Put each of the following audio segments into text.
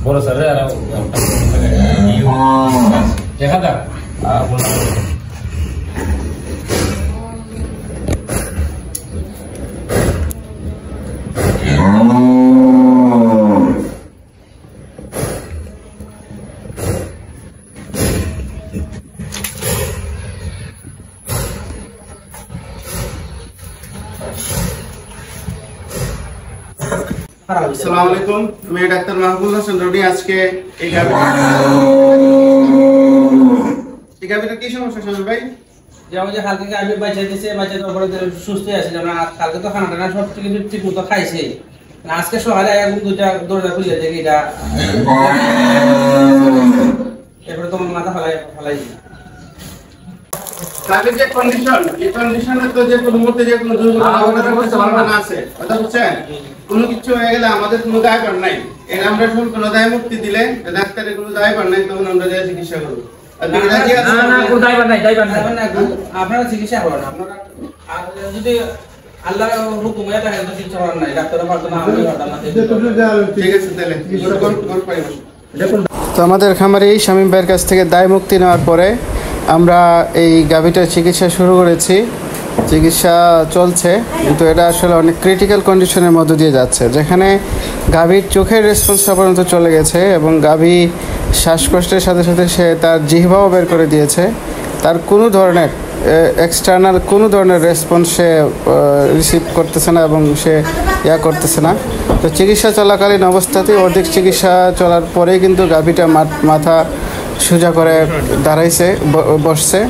বড় স্যার আর দেখা যাক আসসালামু আলাইকুম, আমি ডাক্তার মাহবুব হাসান রনি। আজকে এই গাভীটা কি সমস্যা শামিম ভাই? যেমন যে কালকে গাভী বাচ্চা দিয়েছে, বাচ্চা তো পরে সুস্থ আছে, যেমন কালকে তো খানা টানা সব ঠিক মতো খাইছে। আজকে সকালে এখন দুইটা দরজা খুলে দেখি এটা এরপরে তোমার মাথা ফেলাই গাভীর যে কন্ডিশন, এই কন্ডিশনে তো যে কোনো মুহূর্তে যে কোনো দুর্ঘটনা আছে, কথা বুঝছেন? কোনো কিছু হয়ে গেলে আমাদের কোনো দায়ভার নাই। এর আমরা কোনো দায় মুক্তি দিলে ডাক্তারের কোনো দায়ভার নাই, তখন আমরা যা চিকিৎসা করবো। আপনারা চিকিৎসা করেন, আপনারা যদি আল্লাহর হুকুম হয়ে থাকে তো চিকিৎসা করেন নাই, ডাক্তাররা পারতো না, আমি পারতাম না। ঠিক আছে তাহলে তো আমাদের খামারে এই শামিম ভাইয়ের কাছ থেকে দায় মুক্তি নেওয়ার পরে আমরা এই গাভীটার চিকিৎসা শুরু করেছি। চিকিৎসা চলছে, কিন্তু এটা আসলে অনেক ক্রিটিক্যাল কন্ডিশনের মধ্য দিয়ে যাচ্ছে, যেখানে গাভীর চোখের রেসপন্সটা পর্যন্ত চলে গেছে এবং গাভী শ্বাসকষ্টের সাথে সাথে সে তার জিহ্বাও বের করে দিয়েছে। তার কোনো ধরনের এক্সটার্নাল কোনো ধরনের রেসপন্স সে রিসিভ করতেছে না এবং সে করতেছে না। তো চিকিৎসা চলাকালীন অবস্থাতেই অর্ধেক চিকিৎসা চলার পরেই কিন্তু গাভীটা মাথা সোজা করে দাঁড়াইছে, বসছে।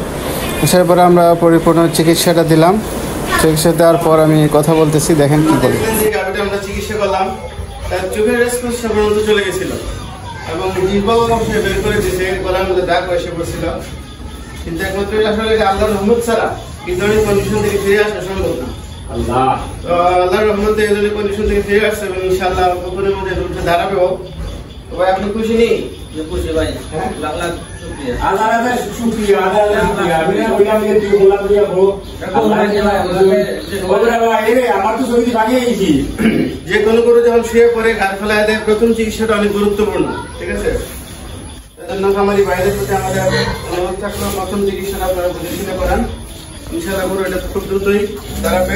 সেরপরে আমরা পরিপূর্ণ চিকিৎসাটা দিলাম। চিকিৎসা দেওয়ার পর আমি কথা বলতেছি, দেখেন কি বলি। গাভীটা আমরা চিকিৎসা করলাম, তার চোখের রেসপন্সটা পর্যন্ত চলে গেছিল এবং জিহ্বাও সে বের করে দিয়েছে, গলার মধ্যে দাগ এসে পড়ছিল। কিন্তু একমাত্র আসলে আল্লাহর রহমত ছাড়া এই ধরনের কন্ডিশন থেকে ফিরে আসা সম্ভব না। আল্লাহর রহমতে এই ধরনের কন্ডিশন থেকে ফিরে আসছে এবং ইনশাআল্লাহ কখনোর মধ্যে উঠে দাঁড়াবেও। তো ভাই আপনি খুশি নেই? খুশি ভাই, লাখ লাখ শুকরিয়া। যে কোনো গরু যখন শুয়ে পড়ে ঘাট ফেলায় দেয়, প্রথম চিকিৎসাটা অনেক গুরুত্বপূর্ণ, ঠিক আছে? এজন্য খামারি ভাইদের প্রতি আমাদের অনুরোধ থাকলো, প্রথম চিকিৎসাটা আপনারা বুঝে শুনে করান। ইনশাআল্লাহ গরু এটা খুব দ্রুতই দাঁড়াবে।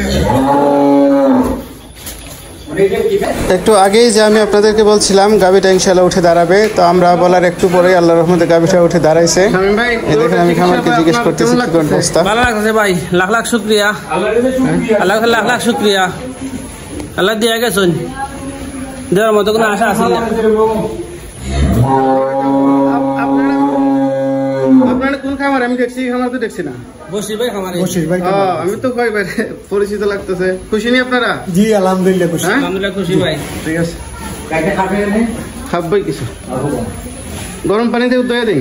একটু আগেই যে আমি আপনাদেরকে বলছিলাম গাভীটা ইনশাআল্লাহ উঠে দাঁড়াবে, তো আমরা বলার একটু পরেই আল্লাহর রহমতে গাভীটা উঠে দাঁড়াইছে। দেখেন আমি খামারকে জিজ্ঞেস করতেছি কি অবস্থা। ভালো লাগছে ভাই, লাখ লাখ শুকরিয়া, আল্লাহ লাখ লাখ শুকরিয়া। আল্লাহ দিয়ে গেছেন, দেওয়ার মতো কোনো আশা আছে না। আপনারা কোন খামার? আমি দেখছি খামার তো দেখছি না। বসির ভাই খামারে। বসির ভাই, আমি তো কয়বার পরিচিত লাগতেছে। খুশি নি আপনারা? জি আলহামদুলিল্লাহ খুশি। আলহামদুলিল্লাহ খুশি ভাই। ঠিক আছে, খাবই কিছু গরম পানি দিয়ে উদয় দিন।